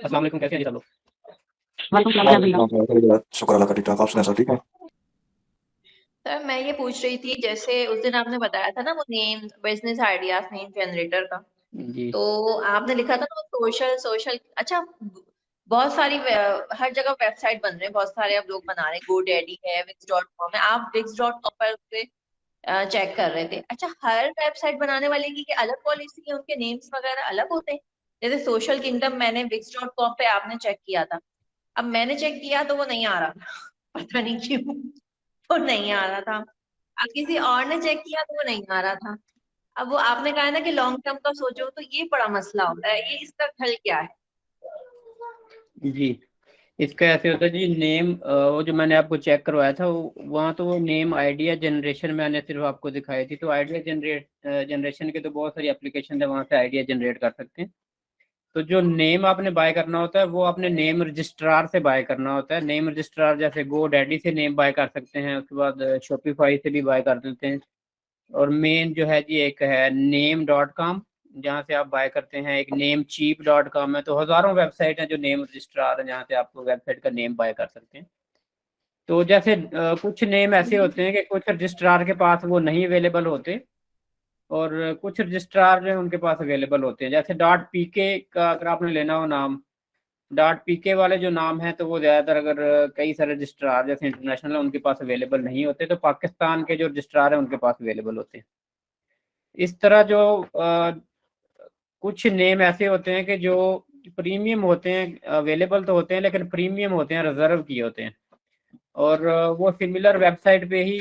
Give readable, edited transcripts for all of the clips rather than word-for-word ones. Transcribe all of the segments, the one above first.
अस्सलाम वालेकुम, कैसे हैं जी सब लोग? वालेकुम सलाम वालेकुम अल्हम्दुलिल्लाह। अस्सलाम, शुक्र अल्लाह का, ठीक ठाक। आप सुनाए, सब ठीक है? सर मैं ये पूछ रही थी, जैसे उस दिन आपने बताया था ना वो name business ideas name generator का, जी तो आपने लिखा था ना सोशल सोशल। अच्छा, बहुत सारी हर जगह वेबसाइट बन रहे हैं, बहुत सारे अब लोग बना रहे हैं, गो डैडी है, wix.com है। आप wix.com पर उसे चेक कर रहे थे। अच्छा, हर वेबसाइट बनाने वाले की अलग पॉलिसी है, उनके नेम्स वगैरह अलग होते हैं? जैसे सोशल किंगडम मैंने wix.com पे आपने चेक किया था, अब मैंने चेक किया तो वो नहीं आ रहा था पता नहीं क्यों वो नहीं आ रहा था। अब किसी और ने चेक किया तो वो नहीं आ रहा था। अब वो आपने कहा है ना कि लॉन्ग टर्म का सोचो, तो ये बड़ा मसला होता है, ये इसका हल क्या है? जी, इसका ऐसे होता है जी। नेम वो जो मैंने आपको चेक करवाया था वहाँ तो वो नेम आइडिया जनरेशन मैंने सिर्फ आपको दिखाई थी। तो आइडिया जनरेशन के तो बहुत सारी एप्लीकेशन है, वहाँ से आइडिया जनरेट कर सकते हैं। तो जो नेम आपने बाय करना होता है वो आपने नेम रजिस्ट्रार से बाय करना होता है। नेम रजिस्ट्रार जैसे गो डैडी से नेम बाय कर सकते हैं, उसके बाद शॉपिफाई से भी बाय कर देते हैं। और मेन जो है जी एक है name.com, जहाँ से आप बाय करते हैं। एक namecheap.com है। तो हजारों वेबसाइट हैं जो नेम रजिस्ट्रार है, जहाँ से आप वेबसाइट का नेम बाय कर सकते हैं। तो जैसे कुछ नेम ऐसे होते हैं कि कुछ रजिस्ट्रार के पास वो नहीं अवेलेबल होते, और कुछ रजिस्ट्रार जो है उनके पास अवेलेबल होते हैं। जैसे डॉट पीके का अगर आपने लेना हो नाम, डॉट पीके वाले जो नाम है तो वो ज़्यादातर अगर कई सारे रजिस्ट्रार जैसे इंटरनेशनल है उनके पास अवेलेबल नहीं होते, तो पाकिस्तान के जो रजिस्ट्रार है उनके पास अवेलेबल होते हैं। इस तरह जो कुछ नेम ऐसे होते हैं कि जो प्रीमियम होते हैं, अवेलेबल तो होते हैं लेकिन प्रीमियम होते हैं, रिजर्व किए होते हैं। और वो सिमिलर वेबसाइट पे ही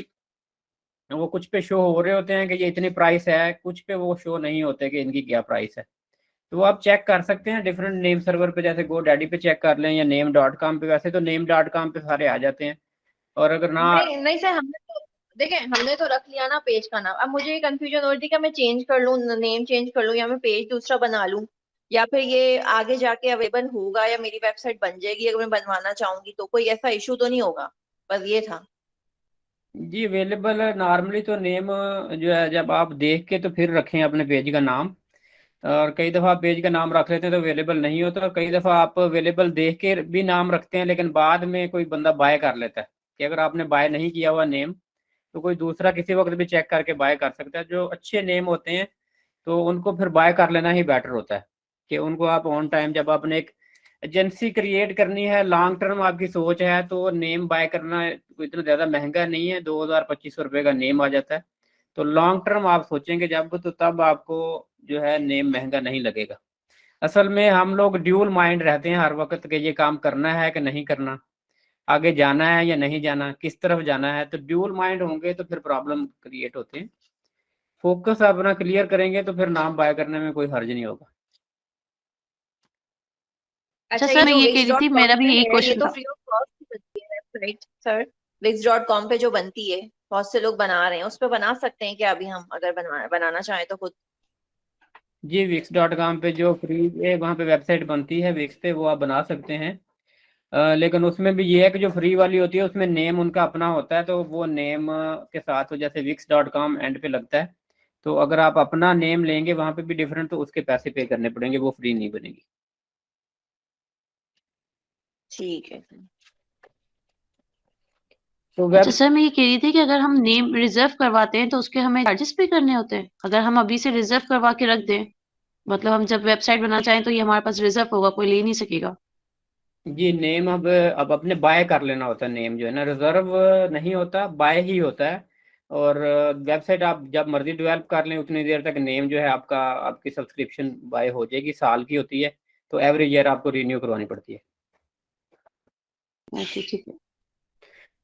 वो कुछ पे शो हो रहे होते हैं कि ये इतनी प्राइस है, कुछ पे वो शो नहीं होते कि इनकी क्या प्राइस है। तो वो आप चेक कर सकते हैं डिफरेंट नेम सर्वर पे, जैसे गो डैडी पे चेक कर लें या नेम.com पे। वैसे तो नेम.com पे सारे आ जाते हैं। और अगर ना, नहीं नहीं सर, हमने तो देखें, हमने तो रख लिया ना पेज का नाम। अब मुझे ये कंफ्यूजन हो रही थी कि मैं चेंज कर लूँ, नेम चेंज कर लूँ, या मैं पेज दूसरा बना लूँ, या फिर ये आगे जाके अवेलेबल होगा या मेरी वेबसाइट बन जाएगी अगर मैं बनवाना चाहूंगी तो कोई ऐसा इशू तो नहीं होगा? बस ये था। जी अवेलेबल है नॉर्मली तो नेम जो है, जब आप देख के तो फिर रखें अपने पेज का नाम। और कई दफ़ा पेज का नाम रख लेते हैं तो अवेलेबल नहीं होता, और कई दफ़ा आप अवेलेबल देख के भी नाम रखते हैं लेकिन बाद में कोई बंदा बाय कर लेता है। कि अगर आपने बाय नहीं किया हुआ नेम तो कोई दूसरा किसी वक्त भी चेक करके बाय कर सकता है। जो अच्छे नेम होते हैं तो उनको फिर बाय कर लेना ही बेटर होता है। कि उनको आप ऑन टाइम, जब आपने एक एजेंसी क्रिएट करनी है, लॉन्ग टर्म आपकी सोच है, तो नेम बाय करना कोई इतना ज़्यादा महंगा नहीं है, 2000-2500 रुपये का नेम आ जाता है। तो लॉन्ग टर्म आप सोचेंगे जब, तो तब आपको जो है नेम महंगा नहीं लगेगा। असल में हम लोग ड्यूल माइंड रहते हैं हर वक्त कि ये काम करना है कि नहीं करना, आगे जाना है या नहीं जाना, किस तरफ जाना है। तो ड्यूल माइंड होंगे तो फिर प्रॉब्लम क्रिएट होते हैं। फोकस अपना क्लियर करेंगे तो फिर नाम बाय करने में कोई हर्ज नहीं होगा। अच्छा अच्छा, ये सर, मैं जो ये कह विक्स रही डॉट थी, कॉम मेरा भी पे यही है, ये क्वेश्चन तो था। फ्री ऑफ कॉस्ट की बनती है वेबसाइट सर? विक्स.com पे जो बनती है, बहुत से लोग बना रहे हैं, उस पे बना सकते हैं क्या अभी हम, अगर बनाना चाहें तो खुद? जी wix.com पे जो फ्री है वहाँ पे वेबसाइट बनती है विक्स पे, वो आप बना सकते हैं। लेकिन उसमें भी ये है कि जो फ्री वाली होती है उसमें नेम उनका अपना होता है, तो वो नेम के साथ, तो जैसे wix.com एंड पे लगता है, तो अगर आप अपना नेम लेंगे वहाँ पे भी डिफरेंट, तो उसके पैसे पे करने पड़ेंगे, वो फ्री नहीं बनेगी। ठीक है। तो अच्छा वेब, सर, मैं ये कह रही थी कि अगर हम नेम रिजर्व करवाते हैं तो उसके हमें चार्जेस पे करने होते हैं? अगर हम अभी से रिजर्व करवा के रख दें, मतलब हम जब वेबसाइट बनाना चाहें तो ये हमारे पास रिजर्व होगा, कोई ले नहीं सकेगा? जी नेम अब अपने बाय कर लेना होता है। नेम जो है ना रिजर्व नहीं होता, बाय ही होता है। और वेबसाइट आप जब मर्जी डेवलप कर लें उतनी देर तक नेम जो है आपका, आपकी सब्सक्रिप्शन बाय हो जाएगी, साल की होती है। तो एवरी ईयर आपको रिन्यू करवानी पड़ती है। अच्छा ठीक है।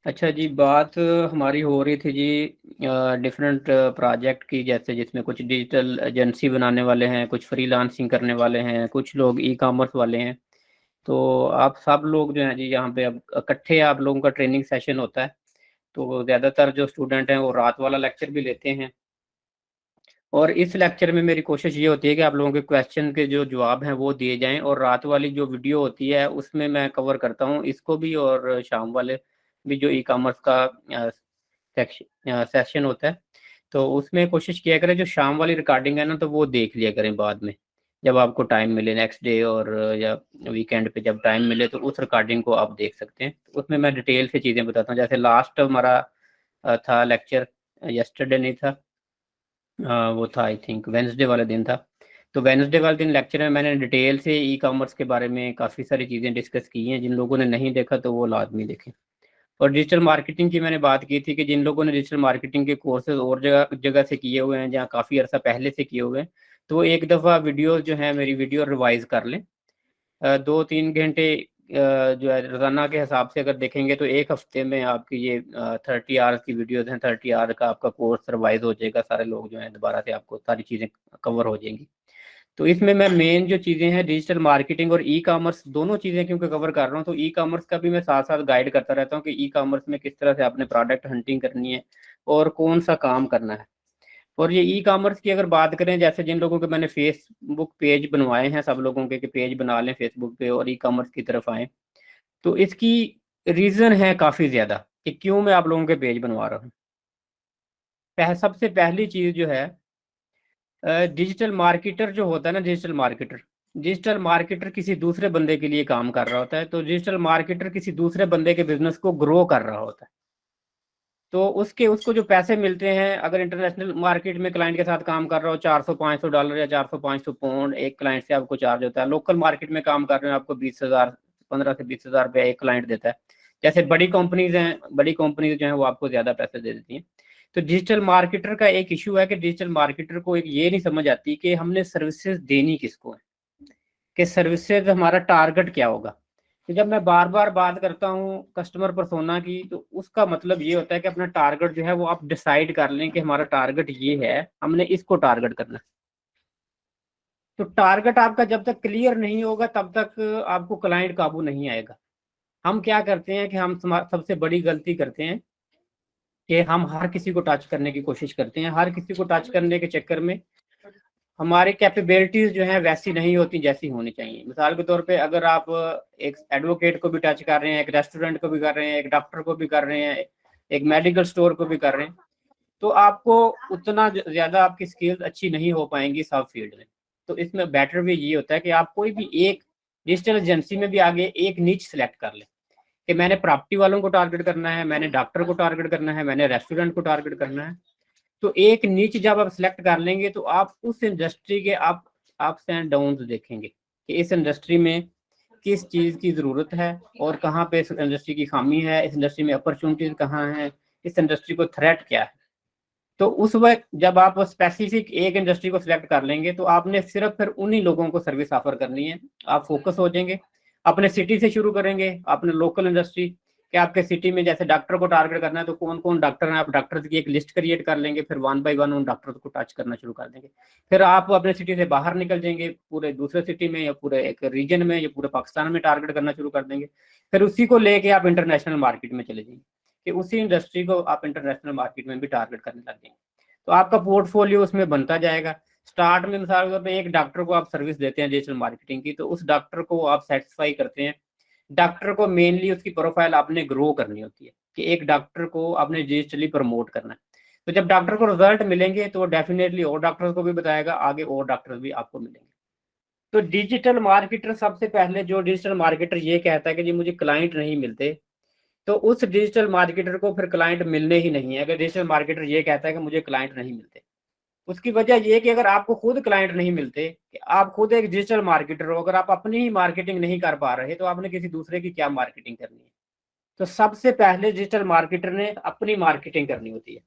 अच्छा जी, बात हमारी हो रही थी जी डिफरेंट प्रोजेक्ट की, जैसे जिसमें कुछ डिजिटल एजेंसी बनाने वाले हैं, कुछ फ्रीलांसिंग करने वाले हैं, कुछ लोग ई कॉमर्स वाले हैं। तो आप सब लोग जो हैं जी यहाँ पे अब इकट्ठे आप लोगों का ट्रेनिंग सेशन होता है। तो ज़्यादातर जो स्टूडेंट हैं वो रात वाला लेक्चर भी लेते हैं। और इस लेक्चर में मेरी कोशिश ये होती है कि आप लोगों के क्वेश्चन के जो जवाब हैं वो दिए जाएं, और रात वाली जो वीडियो होती है उसमें मैं कवर करता हूँ इसको भी, और शाम वाले भी जो ई कॉमर्स का सेशन होता है, तो उसमें कोशिश किया करें जो शाम वाली रिकॉर्डिंग है ना तो वो देख लिया करें बाद में, जब आपको टाइम मिले नेक्स्ट डे और या वीकेंड पे जब टाइम मिले तो उस रिकॉर्डिंग को आप देख सकते हैं। तो उसमें मैं डिटेल से चीज़ें बताता हूँ। जैसे लास्ट हमारा था लेक्चर, यस्टरडे नहीं था, वो था आई थिंक वेंसडे वाले दिन था। तो वेंसडे वाले दिन लेक्चर में मैंने डिटेल से ई कॉमर्स के बारे में काफ़ी सारी चीज़ें डिस्कस की हैं। जिन लोगों ने नहीं देखा तो वो लाजमी देखें। और डिजिटल मार्केटिंग की मैंने बात की थी कि जिन लोगों ने डिजिटल मार्केटिंग के कोर्सेज और जगह जगह से किए हुए हैं, जहाँ काफ़ी अर्सा पहले से किए हुए हैं, तो एक दफ़ा वीडियो जो है मेरी वीडियो रिवाइज कर लें। 2-3 घंटे जो है रोज़ाना के हिसाब से अगर देखेंगे तो एक हफ्ते में आपकी ये 30 आवर्स की वीडियोज़ हैं, 30 आवर का आपका कोर्स रिवाइज हो जाएगा। सारे लोग जो हैं दोबारा से आपको सारी चीज़ें कवर हो जाएंगी। तो इसमें मैं मेन जो चीज़ें हैं डिजिटल मार्केटिंग और ई कॉमर्स दोनों चीज़ें क्योंकि कवर कर रहा हूँ, तो ई कॉमर्स का भी मैं साथ साथ गाइड करता रहता हूँ कि ई कॉमर्स में किस तरह से आपने प्रोडक्ट हंटिंग करनी है और कौन सा काम करना है। और ये ई कॉमर्स की अगर बात करें, जैसे जिन लोगों के मैंने फेसबुक पेज बनवाए हैं, सब लोगों के कि पेज बना लें फेसबुक पे और ई कॉमर्स की तरफ आएँ, तो इसकी रीज़न है काफ़ी ज़्यादा कि क्यों मैं आप लोगों के पेज बनवा रहा हूँ। सबसे पहली चीज़ जो है, डिजिटल मार्केटर जो होता है ना, डिजिटल मार्केटर किसी दूसरे बंदे के लिए काम कर रहा होता है। तो डिजिटल मार्केटर किसी दूसरे बंदे के बिजनेस को ग्रो कर रहा होता है। तो उसको जो पैसे मिलते हैं, अगर इंटरनेशनल मार्केट में क्लाइंट के साथ काम कर रहा हो, $400-500 या 400-500 पाउंड एक क्लाइंट से आपको चार्ज होता है। लोकल मार्केट में काम कर रहे हैं, आपको 20,000 15 से 20,000 रुपया एक क्लाइंट देता है। जैसे बड़ी कंपनीज हैं, बड़ी कंपनीज जो है वो आपको ज्यादा पैसे दे देती हैं। तो डिजिटल मार्केटर का एक इशू है कि डिजिटल मार्केटर को एक ये नहीं समझ आती कि हमने सर्विसेज देनी किसको है, कि सर्विसेज हमारा टारगेट क्या होगा। तो जब मैं बार बार बात करता हूँ कस्टमर पर्सोना की, तो उसका मतलब ये होता है कि अपना टारगेट जो है वो आप डिसाइड कर लें कि हमारा टारगेट ये है, हमने इसको टारगेट करना है। तो टारगेट आपका जब तक क्लियर नहीं होगा तब तक आपको क्लाइंट काबू नहीं आएगा। हम क्या करते हैं कि हम सबसे बड़ी गलती करते हैं कि हम हर किसी को टच करने की कोशिश करते हैं। हर किसी को टच करने के चक्कर में हमारी कैपेबिलिटीज जो है वैसी नहीं होती जैसी होनी चाहिए। मिसाल के तौर पे अगर आप एक एडवोकेट को भी टच कर रहे हैं, एक रेस्टोरेंट को भी कर रहे हैं, एक डॉक्टर को भी कर रहे हैं, एक मेडिकल स्टोर को भी कर रहे हैं, तो आपको उतना ज्यादा आपकी स्किल्स अच्छी नहीं हो पाएंगी सब फील्ड में। तो इसमें बेटर भी ये होता है कि आप कोई भी एक डिजिटल एजेंसी में भी आगे एक नीच सेलेक्ट कर लें कि मैंने प्रॉपर्टी वालों को टारगेट करना है, मैंने डॉक्टर को टारगेट करना है, मैंने रेस्टोरेंट को टारगेट करना है। तो एक नीच जब आप सिलेक्ट कर लेंगे तो आप उस इंडस्ट्री के आप अप्स एंड डाउन्स देखेंगे कि इस इंडस्ट्री में किस चीज़ की ज़रूरत है और कहाँ पे इस इंडस्ट्री की खामी है, इस इंडस्ट्री में अपॉर्चुनिटीज कहाँ है, इस इंडस्ट्री को थ्रेट क्या है। तो उस वक्त जब आप स्पेसिफिक एक इंडस्ट्री को सिलेक्ट कर लेंगे तो आपने सिर्फ फिर उन्हीं लोगों को सर्विस ऑफर करनी है। आप फोकस हो जाएंगे, अपने सिटी से शुरू करेंगे, अपने लोकल इंडस्ट्री कि आपके सिटी में जैसे डॉक्टर को टारगेट करना है तो कौन कौन डॉक्टर हैं, आप डॉक्टर्स की एक लिस्ट क्रिएट कर लेंगे, फिर 1 बाय 1 उन डॉक्टर्स को टच करना शुरू कर देंगे। फिर आप अपने सिटी से बाहर निकल जाएंगे, पूरे दूसरे सिटी में या पूरे एक रीजन में या पूरे पाकिस्तान में टारगेट करना शुरू कर देंगे। फिर उसी को लेके आप इंटरनेशनल मार्केट में चले जाएंगे कि उसी इंडस्ट्री को आप इंटरनेशनल मार्केट में भी टारगेट करने लग जाएंगे। तो आपका पोर्टफोलियो उसमें बनता जाएगा। स्टार्ट में मिसाल के तौर पर एक डॉक्टर को आप सर्विस देते हैं डिजिटल मार्केटिंग की, तो उस डॉक्टर को आप सेटिस्फाई करते हैं। डॉक्टर को मेनली उसकी प्रोफाइल आपने ग्रो करनी होती है कि एक डॉक्टर को आपने डिजिटली प्रमोट करना है। तो जब डॉक्टर को रिजल्ट मिलेंगे तो डेफिनेटली और डॉक्टर्स को भी बताएगा, आगे और डॉक्टर्स भी आपको मिलेंगे। तो डिजिटल मार्केटर सबसे पहले, जो डिजिटल मार्केटर ये कहता है कि जी मुझे क्लाइंट नहीं मिलते, तो उस डिजिटल मार्केटर को फिर क्लाइंट मिलने ही नहीं है। अगर डिजिटल मार्केटर ये कहता है कि मुझे क्लाइंट नहीं मिलते, उसकी वजह ये कि अगर आपको खुद क्लाइंट नहीं मिलते, कि आप खुद एक डिजिटल मार्केटर हो, अगर आप अपनी ही मार्केटिंग नहीं कर पा रहे तो आपने किसी दूसरे की क्या मार्केटिंग करनी है। तो सबसे पहले डिजिटल मार्केटर ने अपनी मार्केटिंग करनी होती है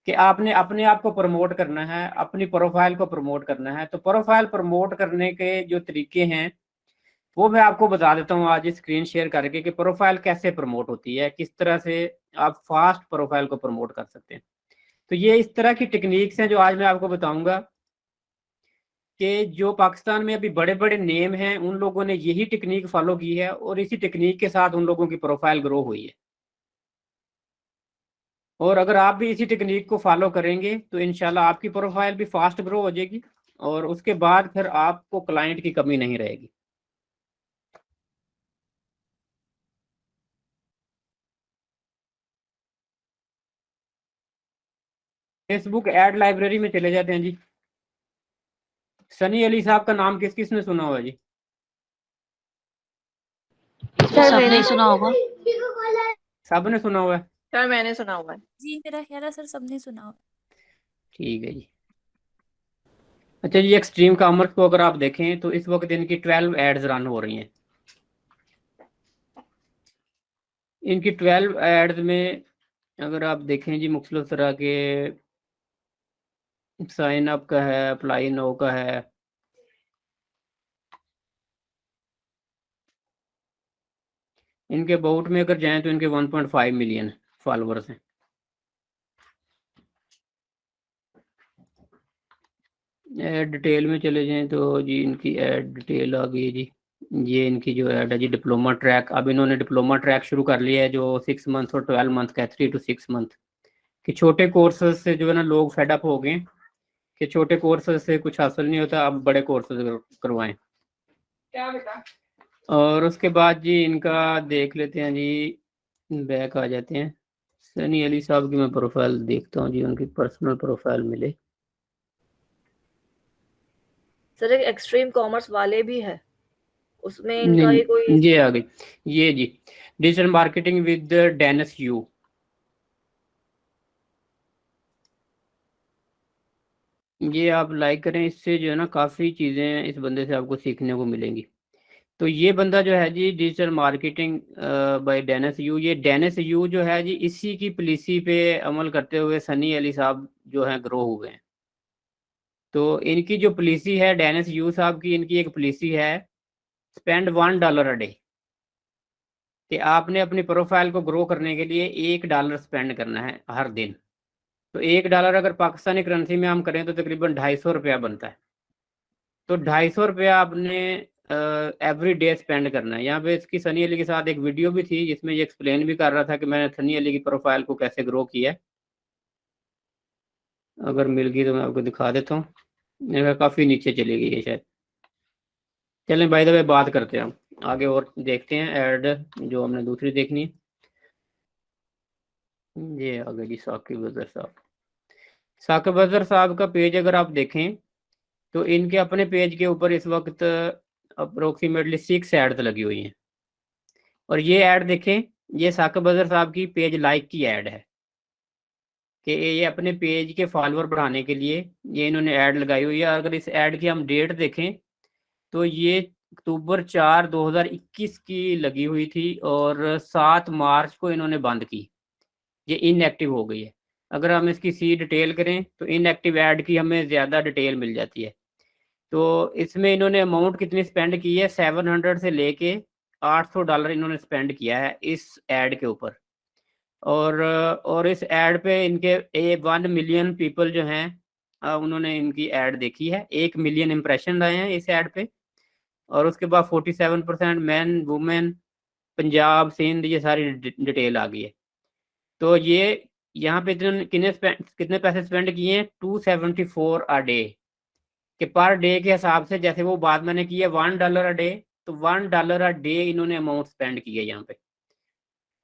कि आपने अपने आप को प्रमोट करना है, अपनी प्रोफाइल को प्रमोट करना है। तो प्रोफाइल प्रमोट करने के जो तरीके हैं वो मैं आपको बता देता हूँ आज स्क्रीन शेयर करके कि प्रोफाइल कैसे प्रमोट होती है, किस तरह से आप फास्ट प्रोफाइल को प्रमोट कर सकते हैं। तो ये इस तरह की टेक्निक्स हैं जो आज मैं आपको बताऊंगा कि जो पाकिस्तान में अभी बड़े बड़े नेम हैं उन लोगों ने यही टेक्निक फॉलो की है और इसी टेक्निक के साथ उन लोगों की प्रोफाइल ग्रो हुई है। और अगर आप भी इसी टेक्निक को फॉलो करेंगे तो इंशाल्लाह आपकी प्रोफाइल भी फास्ट ग्रो हो जाएगी और उसके बाद फिर आपको क्लाइंट की कमी नहीं रहेगी। फेसबुक एड लाइब्रेरी में चले जाते हैं जी। सनी अली साहब का नाम किस किसने सुना हुआ है जी? सबने सुना होगा। सबने सुना हुआ है? सर मैंने सुना हुआ है। जी मेरा ख्याल है सर सबने सुना होगा। ठीक है जी। अच्छा जी, एक्सट्रीम कॉमर्स को अगर आप देखें तो इस वक्त इनकी 12 एड्स रन हो रही हैं। इनकी 12 एड्स में अगर आप देखें जी, मुख्तलिफ तरह के साइन अप का है, अप्लाई नो का है, इनके अबाउट में अगर जाएं तो इनके 1.5 मिलियन फॉलोअर्स हैं। ऐड डिटेल में चले जाएं तो जी इनकी ऐड डिटेल आ गई है जी। ये इनकी जो ऐड है जी, डिप्लोमा ट्रैक। अब इन्होंने डिप्लोमा ट्रैक शुरू कर लिया है जो 6 मंथ और 12 मंथ का है, 3 to 6 मंथ कि छोटे कोर्सेज से जो है ना लोग फेडअप हो गए कि छोटे कोर्सेज से कुछ हासिल नहीं होता, अब बड़े कोर्सेज करवाएं। क्या बेटा? और उसके बाद जी इनका देख लेते हैं जी, बैक आ जाते हैं। सनी अली साहब की मैं प्रोफाइल देखता हूँ जी, उनकी पर्सनल प्रोफाइल मिले। सर एक एक्सट्रीम कॉमर्स वाले भी है, उसमें इनका नहीं, ये कोई ये आ गई, ये जी digital marketing with Dennis Yu. ये आप लाइक करें, इससे जो है ना काफ़ी चीज़ें इस बंदे से आपको सीखने को मिलेंगी। तो ये बंदा जो है जी, digital marketing by Dennis Yu, ये डेनिस यू जो है जी, इसी की पॉलिसी पे अमल करते हुए सनी अली साहब जो हैं ग्रो हुए हैं। तो इनकी जो पॉलिसी है डेनिस यू साहब की, इनकी एक पॉलिसी है स्पेंड $1 अ डे, कि आपने अपनी प्रोफाइल को ग्रो करने के लिए $1 स्पेंड करना है हर दिन। तो $1 अगर पाकिस्तानी करेंसी में हम करें तो तकरीबन 250 रुपया बनता है। तो 250 रुपया आपने एवरी डे स्पेंड करना है। यहाँ पे इसकी सनी अली के साथ एक वीडियो भी थी जिसमें ये एक्सप्लेन भी कर रहा था कि मैंने सनी अली की प्रोफाइल को कैसे ग्रो किया है। अगर मिल गई तो मैं आपको दिखा देता हूँ। मेरा काफ़ी नीचे चली गई है शायद। चलें भाई, द बात करते हैं हम आगे और देखते हैं ऐड जो हमने दूसरी देखनी है। ये आ गया जी साकिब अजहर साहब। साकिब अजहर साहब का पेज अगर आप देखें तो इनके अपने पेज के ऊपर इस वक्त अप्रोक्सीमेटली 6 एड्स लगी हुई हैं। और ये ऐड देखें, ये साकिब अजहर साहब की पेज लाइक की ऐड है कि ये अपने पेज के फॉलोअर बढ़ाने के लिए ये इन्होंने ऐड लगाई हुई है। अगर इस ऐड की हम डेट देखें तो ये अक्टूबर 4 2021 की लगी हुई थी और 7 मार्च को इन्होंने बंद की। ये इनएक्टिव हो गई है। अगर हम इसकी सी डिटेल करें तो इनएक्टिव ऐड की हमें ज़्यादा डिटेल मिल जाती है। तो इसमें इन्होंने अमाउंट कितनी स्पेंड की है, 700 से लेके $800 इन्होंने स्पेंड किया है इस ऐड के ऊपर। और इस ऐड पे इनके 1 मिलियन पीपल जो हैं उन्होंने इनकी ऐड देखी है। 1 मिलियन इम्प्रेशन आए हैं इस ऐड पे। और उसके बाद 47% मैन वुमेन पंजाब सिंध ये सारी डिटेल आ गई है। तो ये यहाँ पे इतने कितने पैसे स्पेंड किए हैं, 274 अ डे कि पर डे के हिसाब से, जैसे वो बात मैंने की है $1 अ डे, तो $1 अ डे इन्होंने अमाउंट स्पेंड किया यहाँ पे।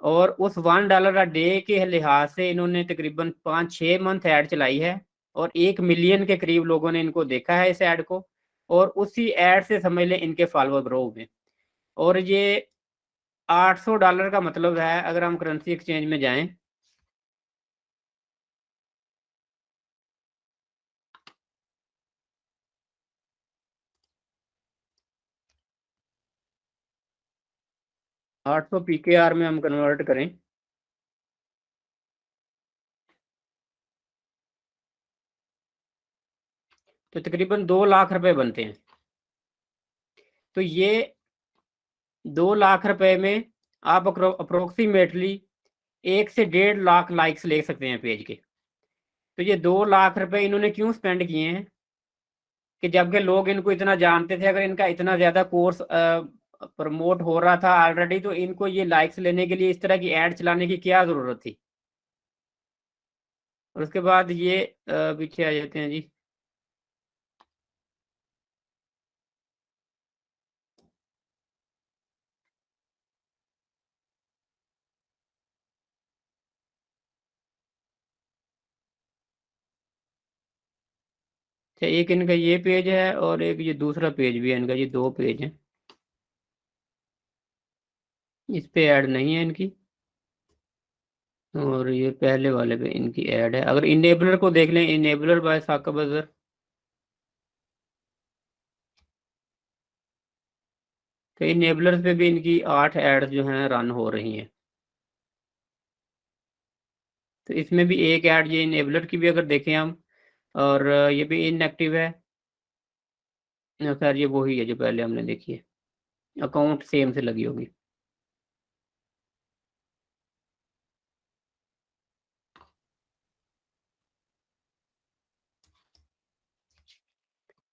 और उस $1 अ डे के लिहाज से इन्होंने तकरीबन 5-6 मंथ ऐड चलाई है और 1 मिलियन के करीब लोगों ने इनको देखा है इस ऐड को। और उसी ऐड से समझ लें इनके फॉलोअर ग्रो हुए। और ये $800 का मतलब है, अगर हम करेंसी एक्सचेंज में जाएं $800 PKR में हम कन्वर्ट करें तो तकरीबन 2 लाख रुपए बनते हैं। तो ये 2 लाख रुपए में आप अप्रोक्सीमेटली 1 से 1.5 लाख लाइक्स ले सकते हैं पेज के। तो ये 2 लाख रुपए इन्होंने क्यों स्पेंड किए हैं कि जबकि लोग इनको इतना जानते थे, अगर इनका इतना ज़्यादा कोर्स प्रमोट हो रहा था ऑलरेडी, तो इनको ये लाइक्स लेने के लिए इस तरह की ऐड चलाने की क्या ज़रूरत थी। और उसके बाद ये पीछे आ जाते हैं जी। तो एक इनका ये पेज है और एक ये दूसरा पेज भी है इनका, ये 2 पेज हैं। इस पे ऐड नहीं है इनकी, और ये पहले वाले पे इनकी ऐड है। अगर इनेबलर को देख लें, इनेबलर बाय साकिब अजहर, तो इनेबलर पे भी इनकी 8 ऐड जो हैं रन हो रही हैं। तो इसमें भी एक ऐड ये इनेबलर की भी अगर देखें हम, और ये भी इनएक्टिव है। खैर ये वही है जो पहले हमने देखी है, अकाउंट सेम से लगी होगी।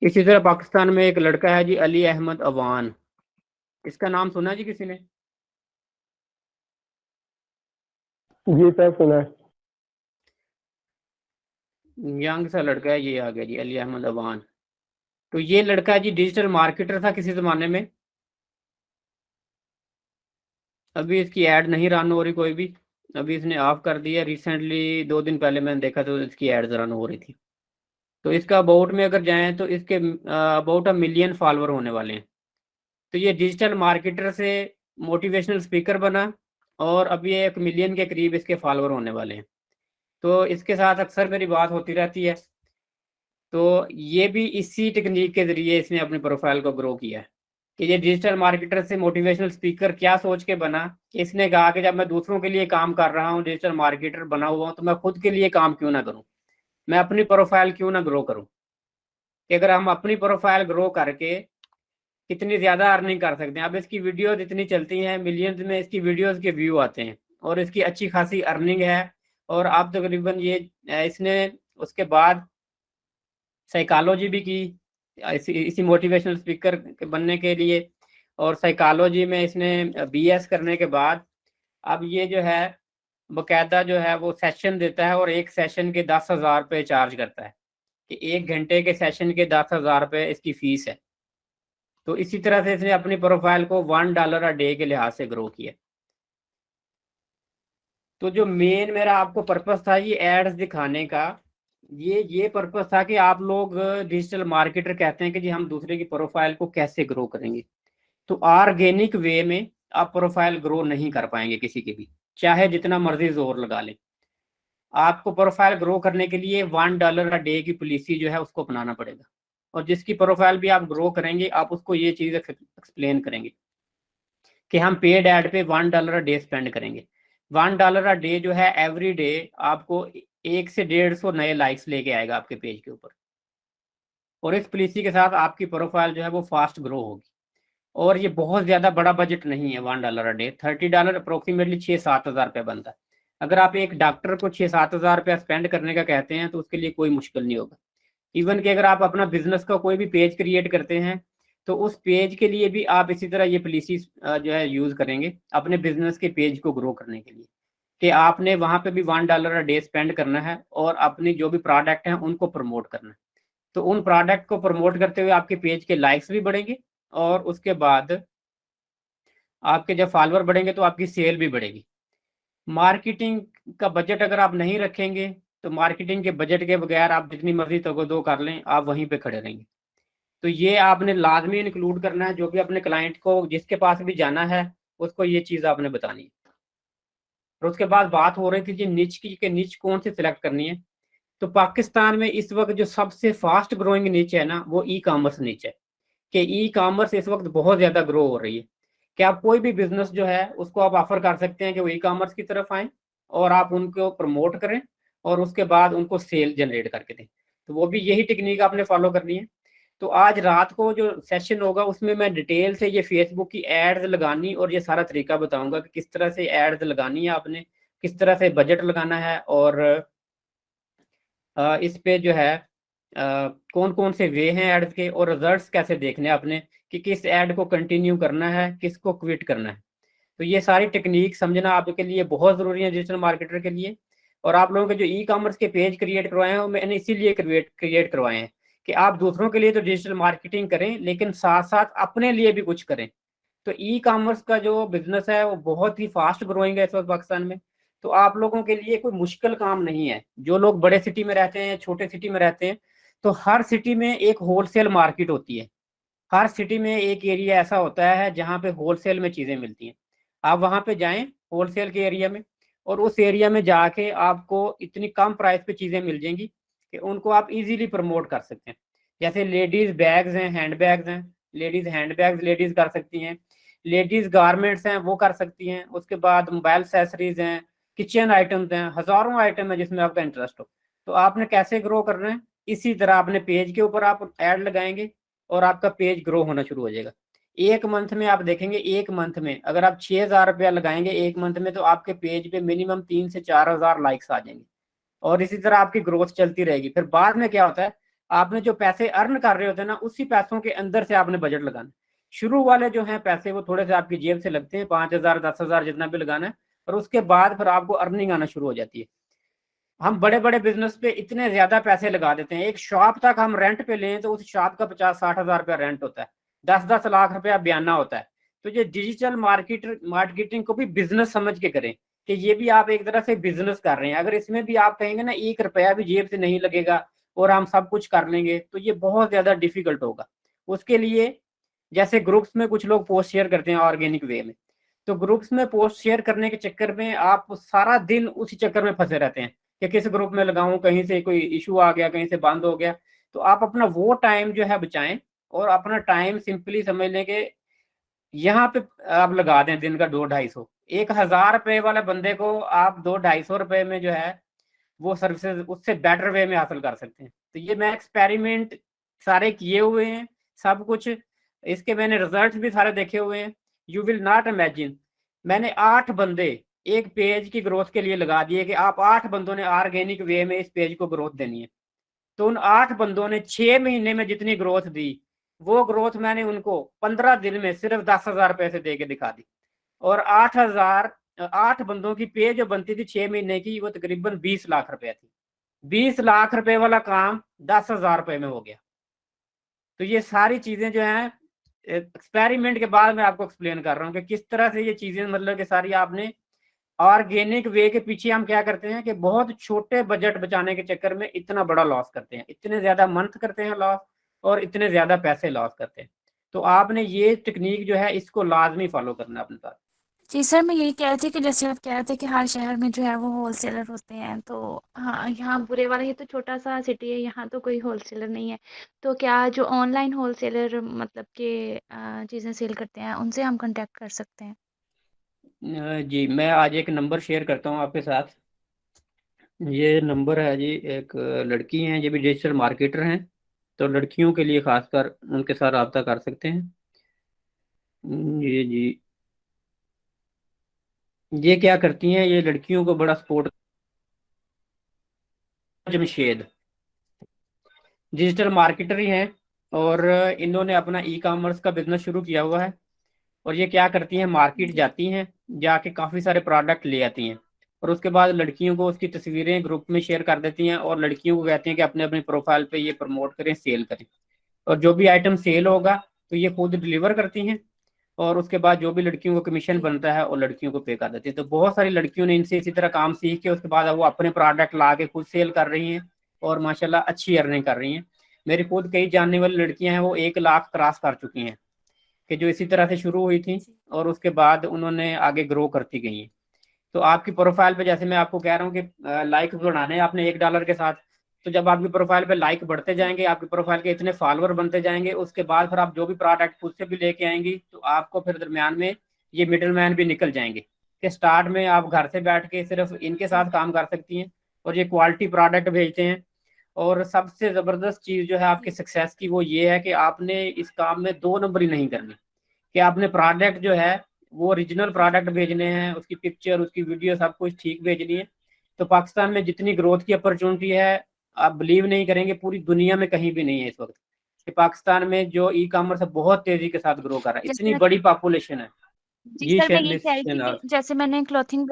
इसी तरह पाकिस्तान में एक लड़का है जी, अली अहमद अवान, इसका नाम सुना है जी किसी ने? जी सर सुना है। यंग सा लड़का है, ये आ गया जी अली अहमद अवान। तो ये लड़का जी डिजिटल मार्केटर था किसी ज़माने में। अभी इसकी ऐड नहीं रन हो रही कोई भी, अभी इसने ऑफ कर दिया। रिसेंटली 2 दिन पहले मैंने देखा तो इसकी एड्स रन हो रही थी। तो इसका अबाउट में अगर जाएं तो इसके अबाउट 1 मिलियन फॉलोअर होने वाले हैं। तो ये डिजिटल मार्केटर से मोटिवेशनल स्पीकर बना, और अभी 1 मिलियन के करीब इसके फॉलोअर होने वाले हैं। तो इसके साथ अक्सर मेरी बात होती रहती है। तो ये भी इसी टेक्निक के ज़रिए इसने अपनी प्रोफाइल को ग्रो किया है कि ये डिजिटल मार्केटर से मोटिवेशनल स्पीकर क्या सोच के बना। इसने कहा कि जब मैं दूसरों के लिए काम कर रहा हूँ, डिजिटल मार्केटर बना हुआ हूँ, तो मैं खुद के लिए काम क्यों ना करूँ, मैं अपनी प्रोफाइल क्यों ना ग्रो करूँ। कि अगर हम अपनी प्रोफाइल ग्रो करके कितनी ज़्यादा अर्निंग कर सकते हैं। अब इसकी वीडियोज़ इतनी चलती हैं, मिलियंस में इसकी वीडियोज़ के व्यू आते हैं, और इसकी अच्छी खासी अर्निंग है। और अब तकरीबन ये इसने उसके बाद साइकोलॉजी भी की इसी मोटिवेशनल स्पीकर बनने के लिए, और साइकोलॉजी में इसने बीएस करने के बाद अब ये जो है बकायदा जो है वो सेशन देता है, और एक सेशन के 10,000 रुपये चार्ज करता है कि 1 घंटे के सेशन के 10,000 रुपये इसकी फ़ीस है। तो इसी तरह से इसने अपनी प्रोफाइल को $1 अ डे के लिहाज से ग्रो किया। तो जो मेन मेरा आपको पर्पस था ये एड्स दिखाने का, ये पर्पस था कि आप लोग डिजिटल मार्केटर कहते हैं कि जी हम दूसरे की प्रोफाइल को कैसे ग्रो करेंगे। तो ऑर्गेनिक वे में आप प्रोफाइल ग्रो नहीं कर पाएंगे किसी की भी, चाहे जितना मर्जी जोर लगा लें। आपको प्रोफाइल ग्रो करने के लिए $1 अ डे की पॉलिसी जो है उसको अपनाना पड़ेगा, और जिसकी प्रोफाइल भी आप ग्रो करेंगे आप उसको ये चीज़ एक्सप्लेन करेंगे कि हम पेड ऐड पे $1 अ डे स्पेंड करेंगे। $1 अ डे जो है एवरी डे आपको 1 से 150 नए लाइक्स लेके आएगा आपके पेज के ऊपर, और इस पॉलिसी के साथ आपकी प्रोफाइल जो है वो फास्ट ग्रो होगी। और ये बहुत ज़्यादा बड़ा बजट नहीं है $1 अ डे, $30 अप्रोक्सीमेटली 6-7 हज़ार रुपये बनता है। अगर आप एक डॉक्टर को 6-7 हज़ार रुपया स्पेंड करने का कहते हैं तो उसके लिए कोई मुश्किल नहीं होगा। इवन कि अगर आप अपना बिजनेस का कोई भी पेज क्रिएट करते हैं तो उस पेज के लिए भी आप इसी तरह ये पॉलिसी जो है यूज़ करेंगे अपने बिजनेस के पेज को ग्रो करने के लिए, कि आपने वहाँ पे भी $1 अ डे स्पेंड करना है और अपनी जो भी प्रोडक्ट हैं उनको प्रमोट करना है। तो उन प्रोडक्ट को प्रमोट करते हुए आपके पेज के लाइक्स भी बढ़ेंगे, और उसके बाद आपके जब फॉलोअर बढ़ेंगे तो आपकी सेल भी बढ़ेगी। मार्केटिंग का बजट अगर आप नहीं रखेंगे तो मार्केटिंग के बजट के बगैर आप जितनी मर्जी तगो-दो कर लें, आप वहीं पे खड़े रहेंगे। तो ये आपने लाजमी इंक्लूड करना है, जो भी अपने क्लाइंट को जिसके पास भी जाना है उसको ये चीज़ आपने बतानी है। और उसके बाद बात हो रही थी कि निच की, कि निच कौन सी सिलेक्ट करनी है। तो पाकिस्तान में इस वक्त जो सबसे फास्ट ग्रोइंग निच है ना, वो ई कॉमर्स निच है। कि ई कॉमर्स इस वक्त बहुत ज़्यादा ग्रो हो रही है, कि आप कोई भी बिजनेस जो है उसको आप ऑफर कर सकते हैं कि वो ई कॉमर्स की तरफ आएँ और आप उनको प्रमोट करें और उसके बाद उनको सेल जनरेट करके दें। तो वो भी यही टेक्निक आपने फॉलो करनी है। तो आज रात को जो सेशन होगा उसमें मैं डिटेल से ये फेसबुक की एड्स लगानी और ये सारा तरीका बताऊंगा कि किस तरह से एड्स लगानी है आपने, किस तरह से बजट लगाना है, और इस पे जो है कौन कौन से वे हैं एड्स के, और रिजल्ट्स कैसे देखने हैं आपने कि किस ऐड को कंटिन्यू करना है, किसको क्विट करना है। तो ये सारी टेक्निक समझना आपके लिए बहुत ज़रूरी है डिजिटल मार्केटर के लिए। और आप लोगों के जो ई कॉमर्स के पेज क्रिएट करवाए हैं वो मैंने इसीलिए क्रिएट करवाए हैं कि आप दूसरों के लिए तो डिजिटल मार्केटिंग करें लेकिन साथ साथ अपने लिए भी कुछ करें। तो ई कॉमर्स का जो बिजनेस है वो बहुत ही फास्ट ग्रोइंग है इस वक्त पाकिस्तान में। तो आप लोगों के लिए कोई मुश्किल काम नहीं है। जो लोग बड़े सिटी में रहते हैं, छोटे सिटी में रहते हैं, तो हर सिटी में एक होलसेल मार्केट होती है, हर सिटी में एक एरिया ऐसा होता है जहाँ पे होलसेल में चीज़ें मिलती हैं। आप वहाँ पे जाएं होलसेल के एरिया में, और उस एरिया में जाके आपको इतनी कम प्राइस पे चीज़ें मिल जाएंगी कि उनको आप इजीली प्रमोट कर सकते हैं। जैसे लेडीज़ बैग्स हैं, हैंड बैग्स हैं, लेडीज़ हैंड बैग्स लेडीज़ कर सकती हैं, लेडीज़ गारमेंट्स हैं वो कर सकती हैं, उसके बाद मोबाइल एक्सेसरीज हैं, किचन आइटम्स हैं, हज़ारों आइटम है जिसमें आपका इंटरेस्ट हो। तो आपने कैसे ग्रो करना है, इसी तरह अपने पेज के ऊपर आप ऐड लगाएंगे और आपका पेज ग्रो होना शुरू हो जाएगा। एक मंथ में आप देखेंगे, एक मंथ में अगर आप 6,000 रुपया लगाएंगे एक मंथ में, तो आपके पेज पे मिनिमम 3 से 4,000 लाइक्स आ जाएंगे, और इसी तरह आपकी ग्रोथ चलती रहेगी। फिर बाद में क्या होता है, आपने जो पैसे अर्न कर रहे होते हैं ना, उसी पैसों के अंदर से आपने बजट लगाना। शुरू वाले जो हैं पैसे वो थोड़े से आपकी जेब से लगते हैं, 5,000 10,000 जितना भी लगाना है, और उसके बाद फिर आपको अर्निंग आना शुरू हो जाती है। हम बड़े बड़े बिजनेस पे इतने ज्यादा पैसे लगा देते हैं, एक शॉप तक हम रेंट पे लें तो उस शॉप का 50-60 हजार रुपया रेंट होता है, 10-10 लाख रुपया बयाना होता है। तो ये डिजिटल मार्केटिंग को भी बिजनेस समझ के करें कि ये भी आप एक तरह से बिजनेस कर रहे हैं। अगर इसमें भी आप कहेंगे ना 1 रुपया भी जेब से नहीं लगेगा और हम सब कुछ कर लेंगे, तो ये बहुत ज्यादा डिफिकल्ट होगा। उसके लिए जैसे ग्रुप्स में कुछ लोग पोस्ट शेयर करते हैं ऑर्गेनिक वे में, तो ग्रुप्स में पोस्ट शेयर करने के चक्कर में आप सारा दिन उसी चक्कर में फंसे रहते हैं कि किस ग्रुप में लगाऊं, कहीं से कोई इशू आ गया, कहीं से बंद हो गया। तो आप अपना वो टाइम जो है बचाएं, और अपना टाइम सिंपली समझ लें कि यहाँ पे आप लगा दें दिन का 200-250। 1,000 रुपए वाले बंदे को आप 200-250 रुपए में जो है वो सर्विसेज उससे बेटर वे में हासिल कर सकते हैं। तो ये मैं एक्सपेरिमेंट सारे किए हुए हैं, सब कुछ इसके मैंने रिजल्ट भी सारे देखे हुए हैं। यू विल नॉट इमेजिन, मैंने 8 बंदे एक पेज की ग्रोथ के लिए लगा दिए कि आप 8 बंदों ने ऑर्गेनिक वे में इस पेज को ग्रोथ देनी है। तो उन 8 बंदों ने 6 महीने में जितनी ग्रोथ दी, वो ग्रोथ मैंने उनको 15 दिन में सिर्फ 10,000 रुपए से दे के दिखा दी। और 8 बंदों की पे जो बनती थी 6 महीने की, वो तकरीबन 20 लाख रुपए थी। 20 लाख रुपए वाला काम 10,000 रुपए में हो गया। तो ये सारी चीजें जो हैं एक्सपेरिमेंट के बाद मैं आपको एक्सप्लेन कर रहा हूँ कि किस तरह से ये चीजें मतलब कि सारी आपने ऑर्गेनिक वे के पीछे हम क्या करते हैं कि बहुत छोटे बजट बचाने के चक्कर में इतना बड़ा लॉस करते हैं, इतने ज्यादा मंथ करते हैं लॉस, और इतने ज्यादा पैसे लॉस करते हैं। तो आपने ये टेक्निक जो है इसको लाजमी फॉलो करना अपने साथ। जी सर, मैं यही कह रही थी कि जैसे आप कह रहे थे कि हर शहर में जो है वो होलसेलर होते हैं, तो हाँ, यहाँ बुरे वाला ये तो छोटा सा सिटी है, यहाँ तो कोई होलसेलर नहीं है। तो क्या जो ऑनलाइन होलसेलर मतलब के चीज़ें सेल करते हैं उनसे हम कांटेक्ट कर सकते हैं? जी मैं आज एक नंबर शेयर करता हूँ आपके साथ। ये नंबर है जी, एक लड़की हैं, ये भी डिजिटल मार्केटर हैं, तो लड़कियों के लिए खासकर उनके साथ रब्ता कर सकते हैं। ये जी, ये क्या करती हैं, ये लड़कियों को बड़ा सपोर्ट। जमशेद डिजिटल मार्केटर ही हैं, और इन्होंने अपना ई कॉमर्स का बिजनेस शुरू किया हुआ है। और ये क्या करती हैं, मार्केट जी। जाती हैं, जाके काफ़ी सारे प्रोडक्ट ले आती हैं, और उसके बाद लड़कियों को उसकी तस्वीरें ग्रुप में शेयर कर देती हैं, और लड़कियों को कहती हैं कि अपने अपने प्रोफाइल पे ये प्रमोट करें, सेल करें। और जो भी आइटम सेल होगा तो ये खुद डिलीवर करती हैं, और उसके बाद जो भी लड़कियों को कमीशन जी। बनता है और लड़कियों को पे कर देती है। तो बहुत सारी लड़कियों ने इनसे इसी तरह काम सीख के उसके बाद वो अपने प्रोडक्ट ला के खुद सेल कर रही हैं, और माशाल्लाह अच्छी अर्निंग कर रही हैं। मेरी खुद कई जानने वाली लड़कियां हैं, वो 1 लाख क्रॉस कर चुकी हैं, कि जो इसी तरह से शुरू हुई थी जी। और उसके बाद उन्होंने आगे ग्रो करती गई हैं। तो आपकी प्रोफाइल पे जैसे मैं आपको कह रहा हूँ कि लाइक बढ़ाने हैं आपने $1 के साथ, तो जब आपकी प्रोफाइल पे लाइक बढ़ते जाएंगे, आपकी प्रोफाइल के इतने फॉलोअर बनते जाएंगे, उसके बाद फिर आप जो भी प्रोडक्ट खुद से भी लेके आएंगी, तो आपको फिर दरमियान में ये मिडिल मैन भी निकल जाएंगे, कि स्टार्ट में आप घर से बैठ के सिर्फ इनके साथ काम कर सकती हैं, और ये क्वालिटी प्रोडक्ट भेजते हैं। और सबसे ज़बरदस्त चीज़ जो है आपकी सक्सेस की, वो ये है कि आपने इस काम में 2 नंबरी नहीं करनी, कि आपने प्रोडक्ट जो है वो ओरिजिनल प्रोडक्ट भेजने हैं, उसकी पिक्चर, उसकी वीडियो सब कुछ ठीक भेजनी है। तो पाकिस्तान में जितनी ग्रोथ की अपॉर्चुनिटी है, आप बिलीव नहीं करेंगे, पूरी दुनिया में कहीं भी नहीं है इस वक्त, कि पाकिस्तान में जो ई कॉमर्स है बहुत तेजी के साथ ग्रो कर रहा है, इतनी जैसे बड़ी पॉपुलेशन है। जी जी सर, मैं ये कह रही थी शहनाज। कि जैसे मैंने क्लॉथिंग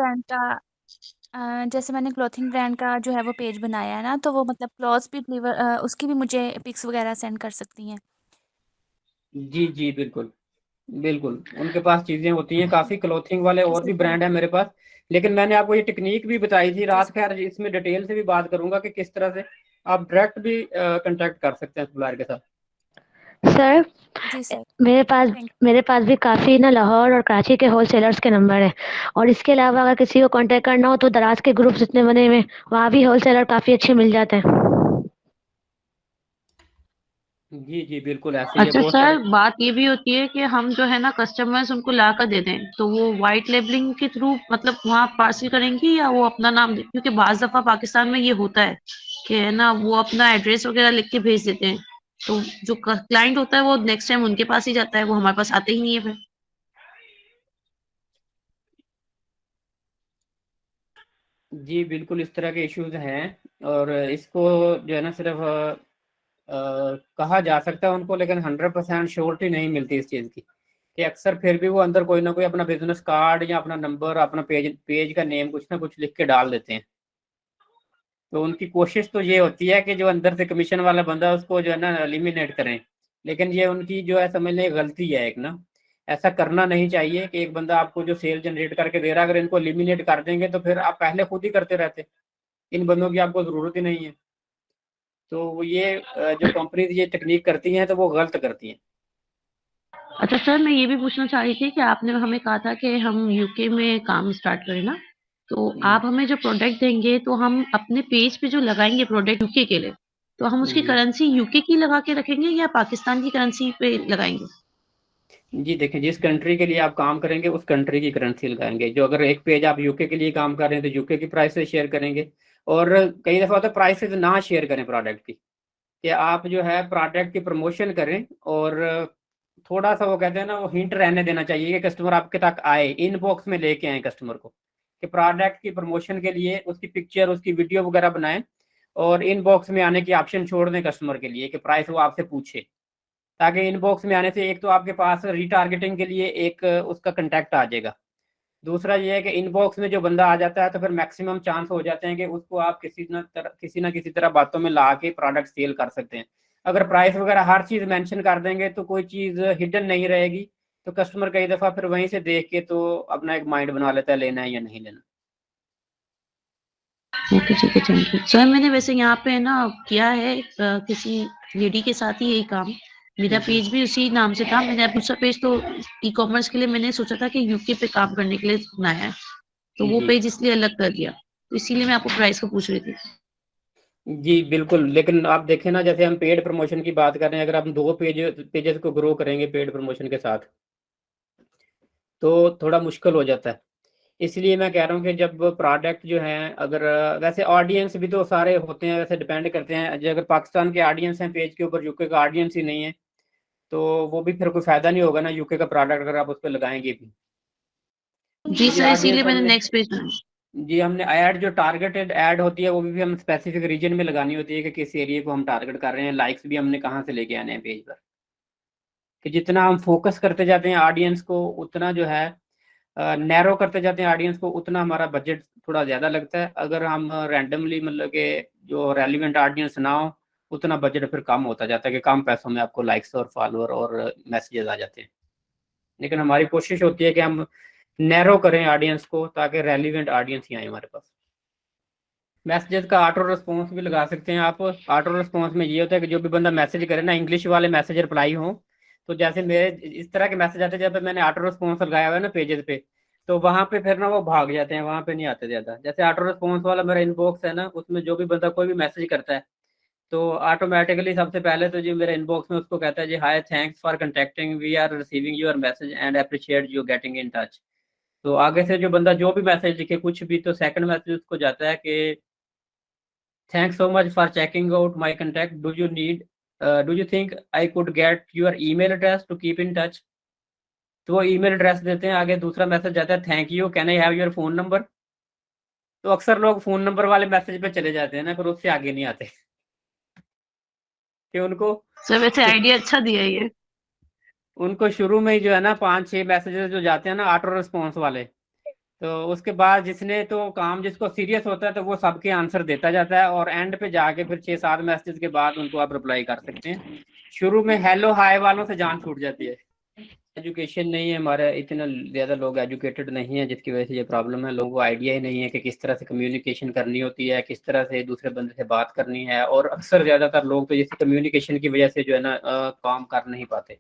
ब्रांड का जो है वो पेज बनाया है ना, तो वो मतलब क्लॉथ्स भी डिलीवर उसकी भी मुझे पिक्स वगैरह सेंड कर सकती हैं? जी जी बिल्कुल, बिल्कुल उनके पास चीजें होती हैं काफी, क्लोथिंग वाले जी और सर, भी ब्रांड है मेरे पास। लेकिन मैंने आपको ये टेक्निक भी बताई थी जी रात, सर। खैर इसमें डिटेल से भी बात करूंगा कि किस तरह से आप डायरेक्ट भी कांटेक्ट कर सकते हैं सप्लायर के साथ। सर जी सर, थैंक मेरे पास भी काफ़ी ना लाहौर और कराची के होलसेलर्स के नंबर हैं, और इसके अलावा अगर किसी को कांटेक्ट करना हो तो दराज के ग्रुप्स जितने बने हुए हैं, वहाँ भी होलसेलर काफ़ी अच्छे मिल जाते हैं। जी जी बिल्कुल, ऐसे ही है अच्छा बहुत सर, सारे। बात ये भी होती है कि हम जो है ना कस्टमर्स उनको ला कर दे दें, तो वो व्हाइट लेबलिंग के थ्रू मतलब वहाँ पार्सल करेंगी या वो अपना नाम क्योंकि बाज दफा पाकिस्तान में ये होता है कि है ना वो अपना एड्रेस वगैरह लिख के भेज देते हैं, तो जो क्लाइंट होता है वो नेक्स्ट टाइम उनके पास ही जाता है, वो हमारे पास आते ही नहीं है फिर। जी बिल्कुल, इस तरह के इश्यूज हैं, और इसको जो है ना सिर्फ कहा जा सकता है उनको, लेकिन 100% श्योरिटी नहीं मिलती इस चीज़ की, कि अक्सर फिर भी वो अंदर कोई ना कोई अपना बिजनेस कार्ड या अपना नंबर, अपना पेज का नेम कुछ ना कुछ लिख के डाल देते हैं। तो उनकी कोशिश तो ये होती है कि जो अंदर से कमीशन वाला बंदा है उसको जो है ना एलिमिनेट करें, लेकिन ये उनकी जो है समझ लें गलती है एक ना। ऐसा करना नहीं चाहिए कि एक बंदा आपको जो सेल जनरेट करके दे रहा है, अगर इनको एलिमिनेट कर देंगे तो फिर आप पहले खुद ही करते रहते, इन बंदों की आपको ज़रूरत ही नहीं है। तो ये जो कंपनीज ये टेक्निक करती हैं तो वो गलत करती हैं। अच्छा सर, मैं ये भी पूछना चाह रही थी कि आपने हमें कहा था कि हम यूके में काम स्टार्ट करें ना, तो आप हमें जो प्रोडक्ट देंगे तो हम अपने पेज पे जो लगाएंगे प्रोडक्ट यूके के लिए, तो हम उसकी जी करेंसी यूके की लगा के रखेंगे या पाकिस्तान की करेंसी पे लगाएंगे? जी देखें, जिस कंट्री के लिए आप काम करेंगे उस कंट्री की करेंसी लगाएंगे। जो अगर एक पेज आप यूके के लिए काम कर रहे हैं तो यूके की प्राइसेस शेयर करेंगे, और कई दफ़ा होता है प्राइसेस ना शेयर करें प्रोडक्ट की, कि आप जो है प्रोडक्ट की प्रमोशन करें, और थोड़ा सा वो कहते हैं ना वो हिंट रहने देना चाहिए कि कस्टमर आपके तक आए, इनबॉक्स में लेके आए कस्टमर को, कि प्रोडक्ट की प्रमोशन के लिए उसकी पिक्चर उसकी वीडियो वगैरह बनाएं, और इनबॉक्स में आने की ऑप्शन छोड़ दें कस्टमर के लिए कि प्राइस वो आपसे पूछे, ताकि इनबॉक्स में आने से एक तो आपके पास रीटारगेटिंग के लिए एक उसका कंटेक्ट आ जाएगा। दूसरा ये है कि इनबॉक्स में जो बंदा आ जाता है तो फिर मैक्सिमम चांस हो जाते हैं कि उसको आप किसी ना किसी तरह बातों में ला के प्रोडक्ट सेल कर सकते हैं। अगर प्राइस वगैरह हर चीज़ मेंशन कर देंगे तो कोई चीज़ हिडन नहीं रहेगी, तो कस्टमर कई दफ़ा फिर वहीं से देख के तो अपना एक माइंड बना लेता है लेना है या नहीं लेना। ओके ठीक है, थैंक यू सर। मैंने वैसे यहाँ पे ना किया है किसी लेडी के साथ ही यही काम, मेरा पेज भी उसी नाम से था। मैंने दूसरा पेज तो ई कॉमर्स के लिए मैंने सोचा था कि यूके पे काम करने के लिए बनाया है, तो वो जी पेज इसलिए अलग कर दिया, तो इसीलिए मैं आपको प्राइस को पूछ रही थी। जी बिल्कुल, लेकिन आप देखें ना, जैसे हम पेड प्रमोशन की बात कर रहे हैं, अगर हम दो पेजेस को ग्रो करेंगे पेड प्रमोशन के साथ तो थोड़ा मुश्किल हो जाता है। इसलिए मैं कह रहा हूँ कि जब प्रोडक्ट जो है, अगर वैसे ऑडियंस भी तो सारे होते हैं, वैसे डिपेंड करते हैं, जो अगर पाकिस्तान के ऑडियंस हैं पेज के ऊपर, यूके का ऑडियंस ही नहीं है, तो वो भी फिर कोई फायदा नहीं होगा ना यूके का प्रोडक्ट अगर आप उस पर लगाएंगे भी, जी क्योंकि सर, इसीलिए ऑडियंस मैंने हमने नेक्स्ट पेज बनाया। जी हमने ऐड जो टारगेटेड ऐड होती है वो भी हम स्पेसिफिक रीजन में लगानी होती है कि किस एरिया को हम टारगेट कर रहे हैं। लाइक्स भी हमने कहाँ से लेके आने हैं पेज पर, कि जितना हम फोकस करते जाते हैं ऑडियंस को, उतना जो है नैरो करते जाते हैं ऑडियंस को, उतना हमारा बजट थोड़ा ज़्यादा लगता है। अगर हम रैंडमली मतलब कि जो रेलिवेंट ऑडियंस ना हो, उतना बजट फिर कम होता जाता है, कि कम पैसों में आपको लाइक्स और फॉलोअर और मैसेजेस आ जाते हैं। लेकिन हमारी कोशिश होती है कि हम नैरो करें ऑडियंस को, ताकि रेलिवेंट ऑडियंस ही आए हमारे पास। मैसेजेस का ऑटो रिस्पॉन्स भी लगा सकते हैं आप। ऑटो रिस्पॉन्स में ये होता है कि जो भी बंदा मैसेज करे ना, इंग्लिश वाले मैसेज रिप्लाई हो, तो जैसे मेरे इस तरह के मैसेज आते हैं, जब मैंने ऑटो रिस्पॉन्स लगाया हुआ है ना पेजेस पे, तो वहाँ पे फिर ना वो भाग जाते हैं, वहाँ पे नहीं आते ज़्यादा। जैसे ऑटो रिस्पॉन्स वाला मेरा इनबॉक्स है ना, उसमें जो भी बंदा कोई भी मैसेज करता है तो ऑटोमेटिकली सबसे पहले तो जो मेरे इनबॉक्स में उसको कहता है जी hi thanks for contacting, we are receiving your message and appreciate you getting in touch. तो आगे से जो बंदा जो भी मैसेज लिखे कुछ भी, तो सेकंड मैसेज उसको जाता है कि thanks so much for checking out my contact, do you think I could get your email address to keep in touch. तो वो ईमेल एड्रेस देते हैं, आगे दूसरा मैसेज जाता है thank you, can I have your phone number. तो अक्सर लोग फोन नंबर वाले मैसेज पे चले जाते हैं ना, फिर उससे आगे नहीं आते कि उनको सर वैसे आइडिया अच्छा दिया है ये। उनको शुरू में ही जो है ना 5-6 मैसेजेस जो जाते हैं ना ऑटो रिस्पॉन्स वाले, तो उसके बाद जिसने तो काम जिसको सीरियस होता है तो वो सबके आंसर देता जाता है, और एंड पे जाके फिर 6-7 मैसेज के बाद उनको आप रिप्लाई कर सकते हैं। शुरू में हेलो हाय वालों से जान छूट जाती है, एजुकेशन नहीं है हमारा, इतना ज़्यादा लोग एजुकेटेड नहीं है, जिसकी वजह से ये प्रॉब्लम है। लोगों को आइडिया ही नहीं है कि किस तरह से कम्युनिकेशन करनी होती है, किस तरह से दूसरे बंदे से बात करनी है। और अक्सर ज़्यादातर लोग तो जैसे कम्युनिकेशन की वजह से जो है ना काम कर नहीं पाते,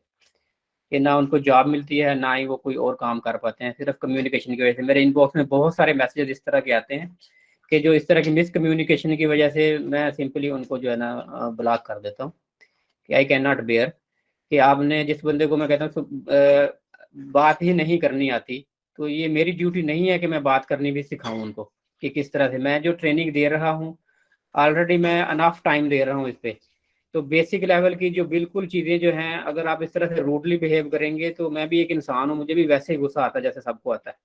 कि ना उनको जॉब मिलती है ना ही वो कोई और काम कर पाते हैं, सिर्फ कम्युनिकेशन की वजह से। मेरे इनबॉक्स में बहुत सारे मैसेजेस इस तरह के आते हैं कि जो इस तरह की मिस कम्युनिकेशन की वजह से मैं सिंपली उनको जो है ना ब्लॉक कर देता हूँ, कि आई कैन नॉट बेयर कि आपने जिस बंदे को मैं कहता हूँ बात ही नहीं करनी आती, तो ये मेरी ड्यूटी नहीं है कि मैं बात करनी भी सिखाऊं उनको, कि किस तरह से मैं जो ट्रेनिंग दे रहा हूँ ऑलरेडी मैं अनफ टाइम दे रहा हूँ इस पे। तो बेसिक लेवल की जो बिल्कुल चीज़ें जो हैं, अगर आप इस तरह से रूडली बिहेव करेंगे तो मैं भी एक इंसान हूँ, मुझे भी वैसे ही गुस्सा आता है जैसे सबको आता है।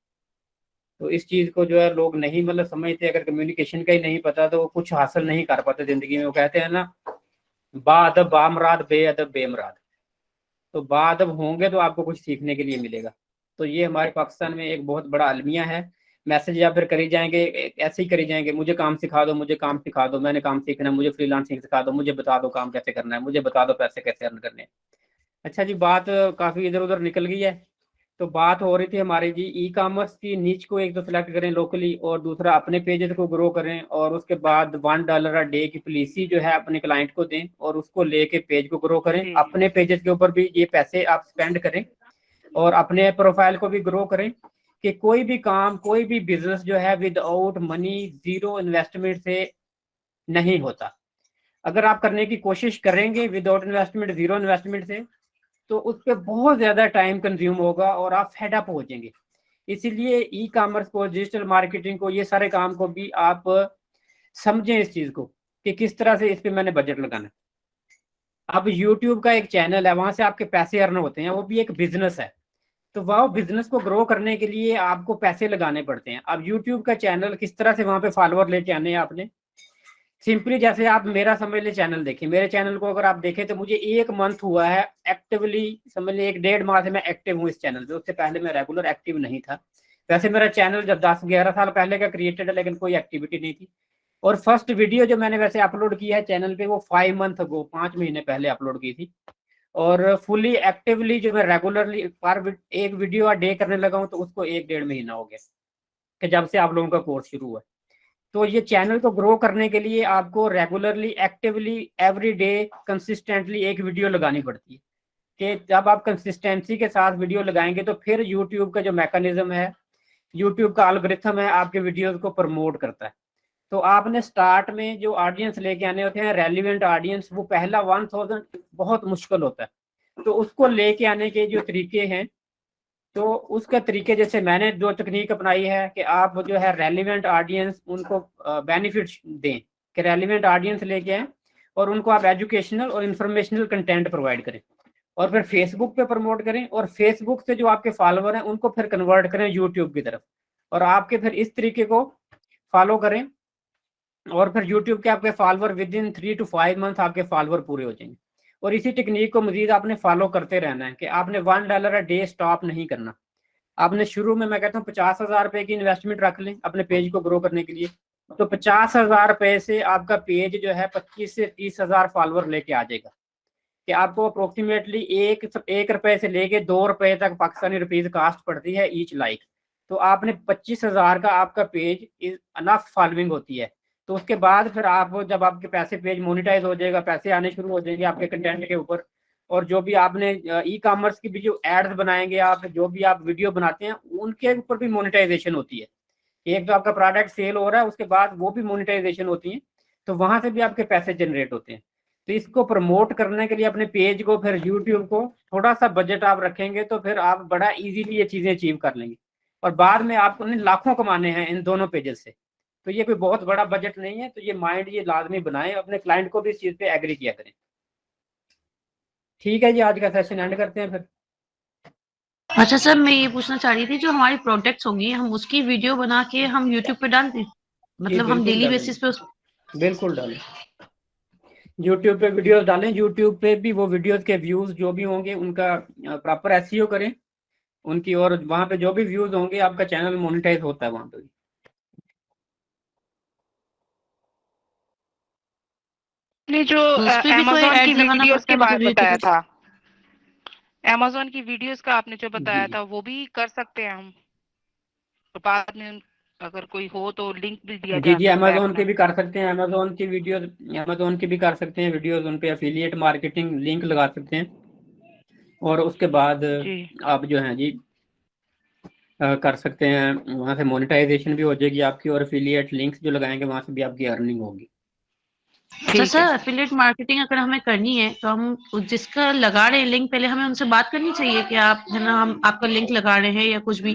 तो इस चीज़ को जो है लोग नहीं मतलब समझते, अगर कम्युनिकेशन का ही नहीं पता तो वो कुछ हासिल नहीं कर पाते ज़िंदगी में। वो कहते हैं ना, बाअदब बामराद बेअदब बेमराद। तो बाअदब होंगे तो आपको कुछ सीखने के लिए मिलेगा। तो ये हमारे पाकिस्तान में एक बहुत बड़ा अलमिया है। मैसेज या फिर करी जाएंगे, ऐसे ही करी जाएंगे, मुझे काम सिखा दो, मुझे काम सिखा दो, मैंने काम सीखना है, मुझे फ्रीलांसिंग सिखा दो, मुझे बता दो काम कैसे करना है, मुझे बता दो पैसे कैसे अर्न करने हैं। अच्छा जी, बात काफ़ी इधर उधर निकल गई है। तो बात हो रही थी हमारी जी ई कॉमर्स की। नीच को एक तो सिलेक्ट करें लोकली, और दूसरा अपने पेजेस को ग्रो करें, और उसके बाद $1 अ डे की पॉलिसी जो है अपने क्लाइंट को दें, और उसको लेके पेज को ग्रो करें। जी। अपने पेजेस के ऊपर भी ये पैसे आप स्पेंड करें, और अपने प्रोफाइल को भी ग्रो करें। कि कोई भी काम, कोई भी बिजनेस जो है विदाउट मनी, जीरो इन्वेस्टमेंट से नहीं होता। अगर आप करने की कोशिश करेंगे विदाउट इन्वेस्टमेंट, जीरो इन्वेस्टमेंट से, तो उस पर बहुत ज़्यादा टाइम कंज्यूम होगा और आप फेड अप हो जाएंगे। इसीलिए ई कॉमर्स को, डिजिटल मार्केटिंग को, ये सारे काम को भी आप समझें इस चीज़ को, कि किस तरह से इस पे मैंने बजट लगाना है। अब यूट्यूब का एक चैनल है, वहाँ से आपके पैसे अर्न होते हैं, वो भी एक बिजनेस है। तो वह बिजनेस को ग्रो करने के लिए आपको पैसे लगाने पड़ते हैं। अब यूट्यूब का चैनल किस तरह से वहाँ पे फॉलोअर लेके आने हैं आपने, सिंपली जैसे आप मेरा समझ ले चैनल देखिए, मेरे चैनल को अगर आप देखें तो मुझे 1 मंथ हुआ है एक्टिवली, समझ लीजिए 1.5 माह से मैं एक्टिव हूँ इस चैनल पे। उससे पहले मैं रेगुलर एक्टिव नहीं था। वैसे मेरा चैनल जब 10-11 साल पहले का क्रिएटेड है, लेकिन कोई एक्टिविटी नहीं थी। और फर्स्ट वीडियो जो मैंने वैसे अपलोड किया है चैनल पे, वो 5 मंथ अगो, 5 महीने पहले अपलोड की थी। और फुली एक्टिवली जो मैं रेगुलरली एक वीडियो अ डे करने लगा हूँ, तो उसको 1-1.5 महीना हो गया, कि जब से आप लोगों का कोर्स शुरू हुआ है। तो ये चैनल को ग्रो करने के लिए आपको regularly, actively, every day, consistently एक वीडियो लगानी पड़ती है। कि जब आप कंसिस्टेंसी के साथ वीडियो लगाएंगे तो फिर यूट्यूब का जो मैकेनिज्म है, यूट्यूब का एल्गोरिथम है, आपके वीडियोस को प्रमोट करता है। तो आपने स्टार्ट में जो ऑडियंस लेके आने होते हैं, रेलिवेंट ऑडियंस, वो पहला 1000 बहुत मुश्किल होता है। तो उसको लेके आने के जो तरीके हैं, तो उसका तरीके, जैसे मैंने जो तकनीक अपनाई है कि आप जो है रेलिवेंट ऑडियंस, उनको बेनिफिट दें, कि रेलिवेंट ऑडियंस लेके आए और उनको आप एजुकेशनल और इंफॉर्मेशनल कंटेंट प्रोवाइड करें, और फिर फेसबुक पे प्रमोट करें, और फेसबुक से जो आपके फॉलोअर हैं उनको फिर कन्वर्ट करें यूट्यूब की तरफ, और आपके फिर इस तरीके को फॉलो करें, और फिर यूट्यूब के आपके follower with in 3 to 5 month आपके फॉलोअर पूरे हो जाएंगे। और इसी टेक्निक को मजीद आपने फॉलो करते रहना है, कि आपने $1 अ डे स्टॉप नहीं करना। आपने शुरू में, मैं कहता हूँ 50,000 रुपए की इन्वेस्टमेंट रख लें अपने पेज को ग्रो करने के लिए। तो 50,000 रुपए से आपका पेज जो है 25 से 30,000 फॉलोअर लेके आ जाएगा। कि आपको अप्रोक्सीमेटली एक रुपए से लेके 2 रुपए तक पाकिस्तानी रुपीज कास्ट पड़ती है ईच लाइक। तो आपने 25,000 का आपका पेज इज अनफ फॉलोइंग होती है। तो उसके बाद फिर आप, जब आपके पैसे, पेज मोनिटाइज हो जाएगा, पैसे आने शुरू हो जाएंगे आपके कंटेंट के ऊपर, और जो भी आपने ई कॉमर्स की भी जो एड्स बनाएंगे आप, जो भी आप वीडियो बनाते हैं, उनके ऊपर भी मोनिटाइजेशन होती है। एक तो आपका प्रोडक्ट सेल हो रहा है, उसके बाद वो भी मोनिटाइजेशन होती है, तो वहां से भी आपके पैसे जनरेट होते हैं। तो इसको प्रमोट करने के लिए अपने पेज को, फिर यूट्यूब को थोड़ा सा बजट आप रखेंगे तो फिर आप बड़ा इजीली ये चीजें अचीव कर लेंगे, और बाद में आपको लाखों कमाने हैं इन दोनों पेजेस से। तो ये कोई बहुत बड़ा बजट नहीं है। तो ये माइंड ये लाजमी बनाएं, अपने क्लाइंट को भी इस चीज पे एग्री किया करें। ठीक है जी, आज का सेशन एंड करते हैं फिर। अच्छा सर, मैं ये पूछना चाह रही थी, जो हमारी प्रोडक्ट्स होंगी हम उसकी वीडियो बना के हम यूट्यूब पे डाल दें, मतलब हम डेली बेसिस पे बिल्कुल डालें, यूट्यूब पे वीडियोस डालें। यूट्यूब पे भी वो वीडियोस के व्यूज जो भी होंगे उनका प्रॉपर एसईओ करें उनकी, और वहाँ पे जो भी व्यूज होंगे आपका चैनल मोनेटाइज होता है वहाँ पे। ने जो उस पे भी तो अमेज़न की एड्स लगाना वीडियोस पड़ता की है, बात मतलब बताया यूट्यूब था, अमेज़न की वीडियोज़ का आपने जो बताया जी था वो भी कर सकते हैं हम? तो बाद में अगर कोई हो तो लिंक भी दिया जी जा जी, सकता है अमेजोन की अपना। भी कर सकते हैं, अमेजोन की वीडियो, अमेजोन की भी कर सकते हैं वीडियोस, उन पे एफिलिएट मार्केटिंग लिंक लगा सकते हैं और उसके बाद जी। आप जो है जी कर सकते हैं, वहाँ से मोनेटाइजेशन भी हो जाएगी आपकी और एफिलिएट लिंक्स जो लगाएंगे वहाँ से भी आपकी अर्निंग होगी। अच्छा ठीक है। सर, एफिलिएट मार्केटिंग अगर हमें करनी है तो हम जिसका लगा रहे हैं लिंक, पहले हमें उनसे बात करनी चाहिए कि आप है ना, हम आपका लिंक लगा रहे हैं या कुछ भी।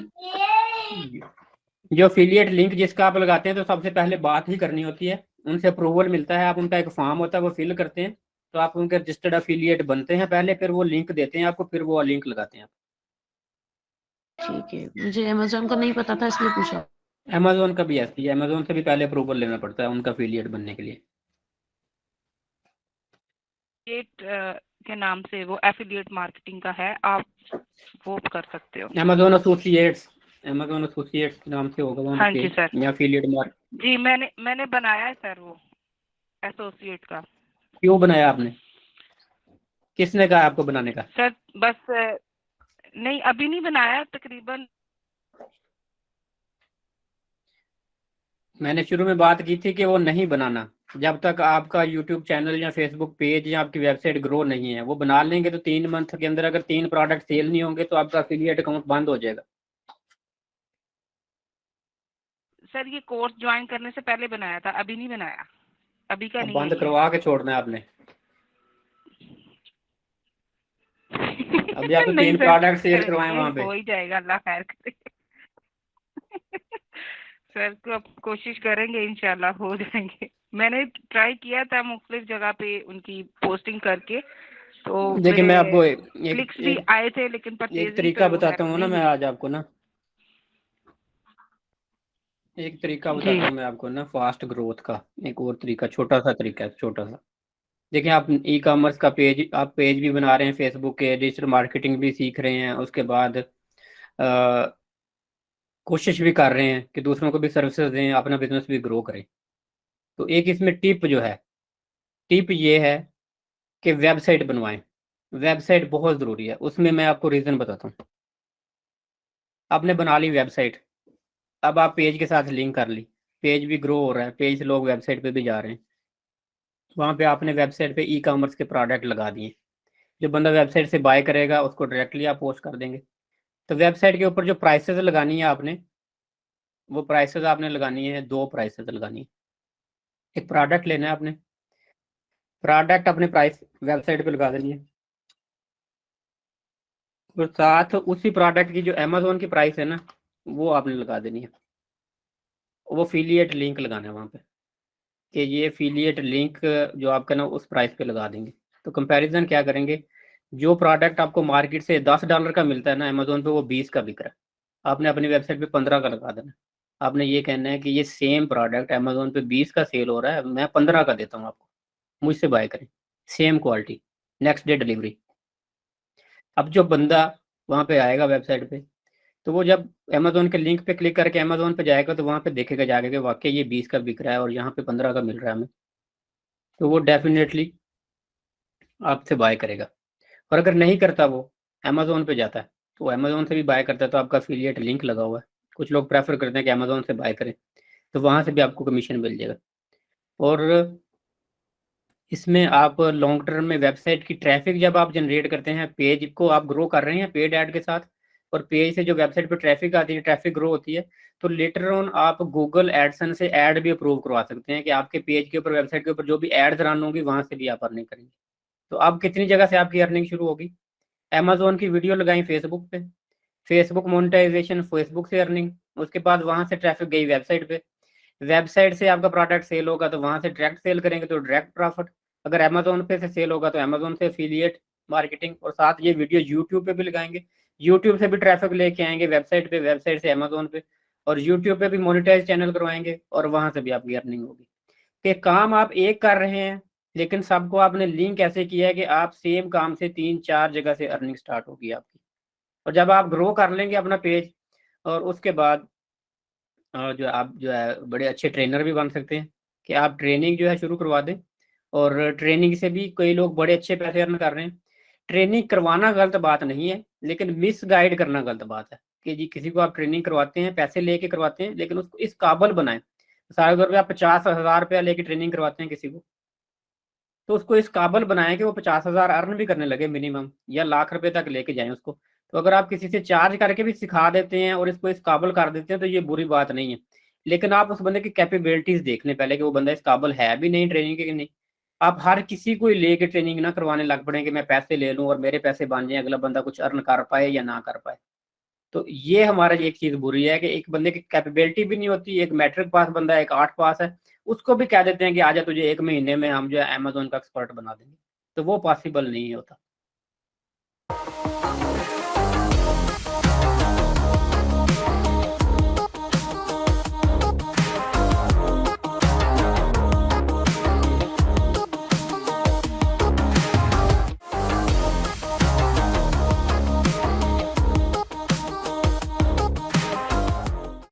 जो एफिलिएट लिंक जिसका आप लगाते हैं तो सबसे पहले बात ही करनी होती है, उनसे अप्रूवल मिलता है, आप उनका एक फॉर्म होता है वो फिल करते हैं, तो आप उनके रजिस्टर्ड एफिलिएट बनते हैं पहले, फिर वो लिंक देते हैं आपको, फिर वो लिंक लगाते हैं। ठीक है, मुझे अमेज़न का नहीं पता था इसलिए पूछा। अमेजोन का भी ऐसी है, अमेजोन से भी पहले अप्रूवल लेना पड़ता है उनका एफिलिएट बनने के लिए। के नाम से वो एफिलिएट मार्केटिंग का है, आप वो कर सकते हो। अमेजोन एसोसिएट्स, अमेजोन एसोसिएट्स के नाम से होगा वहाँ हाँ पे जी सर। या एफिलिएट मार्क। जी, मैंने बनाया है सर वो एसोसिएट का। क्यों बनाया आपने, किसने कहा आपको बनाने का? सर बस नहीं, अभी नहीं बनाया, तकरीबन मैंने शुरू में बात की थी कि वो नहीं बनाना, जब तक आपका यूट्यूब चैनल या फेसबुक पेज या आपकी वेबसाइट ग्रो नहीं है। वो बना लेंगे तो 3 मंथ के अंदर अगर 3 प्रोडक्ट सेल नहीं होंगे तो आपका एफिलिएट अकाउंट बंद हो जाएगा। सर ये कोर्स ज्वाइन करने से पहले बनाया था, अभी नहीं बनाया, अभी का अब नहीं है बंद ये। करवा के छोड़ना है आपने। अभी आप तो नहीं 3 सर, प्रोडक्ट सेल करवाए करेंगे, वहां पे। हो ही जाएगा, अल्लाह खैर करे। सर तो अब कोशिश करेंगे, इंशाल्लाह हो जाएंगे। मैंने ट्राई किया था मुख्तलिफ जगह पे उनकी पोस्टिंग करके, तो देखिए मेरे मैं आपको क्लिक्स भी एक आए थे, लेकिन एक परचेजिंग तरीका तो बताता खैर हूँ ना नहीं मैं हुई। आज आपको ना, एक तरीका जी बताता हूँ मैं आपको ना फास्ट ग्रोथ का। एक और तरीका, छोटा सा तरीका है, छोटा सा। देखिए आप ई कॉमर्स का पेज, आप पेज भी बना रहे हैं फेसबुक के, डिजिटल मार्केटिंग भी सीख रहे हैं, उसके बाद कोशिश भी कर रहे हैं कि दूसरों को भी सर्विसेज दें, अपना बिजनेस भी ग्रो करें। तो एक इसमें टिप जो है, टिप ये है कि वेबसाइट बनवाएं। वेबसाइट बहुत ज़रूरी है, उसमें मैं आपको रीज़न बताता हूँ। आपने बना ली वेबसाइट, अब आप पेज के साथ लिंक कर ली, पेज भी ग्रो हो रहा है, पेज से लोग वेबसाइट पे भी जा रहे हैं, वहाँ पे आपने वेबसाइट पे ई कॉमर्स के प्रोडक्ट लगा दिए, जो बंदा वेबसाइट से बाय करेगा उसको डायरेक्टली आप पोस्ट कर देंगे। तो वेबसाइट के ऊपर जो प्राइसेस लगानी है आपने, वो प्राइसेस आपने लगानी है, 2 प्राइसेस लगानी है। एक प्रोडक्ट लेना है आपने, प्रोडक्ट अपने प्राइस वेबसाइट पे लगा देनी है, और साथ उसी प्रोडक्ट की जो अमेजोन की प्राइस है ना वो आपने लगा देनी है। वो एफिलिएट लिंक लगाना है वहाँ पे कि ये एफिलिएट लिंक जो आपका ना उस प्राइस पे लगा देंगे। तो कंपैरिजन क्या करेंगे, जो प्रोडक्ट आपको मार्केट से $10 का मिलता है ना, अमेजोन पे वो 20 का बिक रहा है, आपने अपनी वेबसाइट पे 15 का लगा देना। आपने ये कहना है कि ये सेम प्रोडक्ट अमेजोन पे 20 का सेल हो रहा है, मैं 15 का देता हूँ आपको, मुझसे बाय करें, same quality, next day delivery. अब जो बंदा वहाँ पे आएगा वेबसाइट पे, तो वो जब अमेजोन के लिंक पे क्लिक करके अमेजोन पे जाएगा तो वहाँ पे देखेगा जाके कि वाकई ये 20 का बिक रहा है और यहाँ पे 15 का मिल रहा है हमें, तो वो डेफिनेटली आपसे बाय करेगा। और अगर नहीं करता, वो अमेजोन पे जाता है तो अमेजोन से भी बाय करता है, तो आपका एफिलिएट लिंक लगा हुआ है, कुछ लोग प्रेफर करते हैं कि अमेजोन से बाय करें, तो वहाँ से भी आपको कमीशन मिल जाएगा। और इसमें आप लॉन्ग टर्म में वेबसाइट की ट्रैफिक जब आप जनरेट करते हैं, पेज को आप ग्रो कर रहे हैं पेड ऐड के साथ, और पेज से जो वेबसाइट पर ट्रैफिक आती है, ट्रैफिक ग्रो होती है, तो लेटर ऑन आप गूगल एडसन से ऐड भी अप्रूव करवा सकते हैं कि आपके पेज के ऊपर, वेबसाइट के ऊपर जो भी एड्स रन होंगी वहाँ से भी आप अर्निंग करेंगे। तो अब कितनी जगह से आपकी अर्निंग शुरू होगी, अमेजोन की वीडियो लगाई फेसबुक पे, फेसबुक मोनेटाइजेशन, फेसबुक से अर्निंग, उसके बाद वहाँ से ट्रैफिक गई वेबसाइट पे, वेबसाइट से आपका प्रोडक्ट सेल होगा तो वहाँ से डायरेक्ट सेल करेंगे तो डायरेक्ट प्रॉफिट, अगर अमेजोन पे से सेल होगा तो अमेजोन से एफिलिएट मार्केटिंग, और साथ ये वीडियो यूट्यूब पे भी लगाएंगे, यूट्यूब से भी ट्रैफिक लेके आएंगे वेबसाइट पे, वेबसाइट से अमेजोन पे, और यूट्यूब पे भी मोनेटाइज चैनल करवाएंगे और वहाँ से भी आपकी अर्निंग होगी। कि काम आप एक कर रहे हैं, लेकिन सबको आपने लिंक ऐसे किया है कि आप सेम काम से 3-4 जगह से अर्निंग स्टार्ट होगी आपकी। और जब आप ग्रो कर लेंगे अपना पेज, और उसके बाद जो आप जो है बड़े अच्छे ट्रेनर भी बन सकते हैं कि आप ट्रेनिंग जो है शुरू करवा दें, और ट्रेनिंग से भी कई लोग बड़े अच्छे पैसे अर्न कर रहे हैं। ट्रेनिंग करवाना गलत बात नहीं है, लेकिन मिस गाइड करना गलत बात है कि जी किसी को आप ट्रेनिंग करवाते हैं, पैसे लेके करवाते हैं, लेकिन उसको इस काबिल बनाएं। सारे तौर पर आप 50,000 रुपया लेके ट्रेनिंग करवाते हैं किसी को, तो उसको इस काबिल बनाएं कि वो 50,000 अर्न भी करने लगे मिनिमम, या लाख रुपए तक लेके जाएं उसको। तो अगर आप किसी से चार्ज करके भी सिखा देते हैं और इसको इस काबिल कर देते हैं तो ये बुरी बात नहीं है, लेकिन आप उस बंदे की कैपेबिलिटीज देख लें पहले कि वो बंदा इस काबिल है भी नहीं ट्रेनिंग के नहीं। आप हर किसी को लेके ट्रेनिंग ना करवाने लग पड़े कि मैं पैसे ले लूं और मेरे पैसे बन जाए, अगला बंदा कुछ अर्न कर पाए या ना कर पाए। तो ये हमारा एक चीज बुरी है कि एक बंदे की कैपेबिलिटी भी नहीं होती, एक मैट्रिक पास बंदा है, एक 8 पास है, उसको भी कह देते हैं कि आजा तुझे 1 महीने में हम जो है अमेजोन का एक्सपर्ट बना देंगे, तो वो पॉसिबल नहीं होता।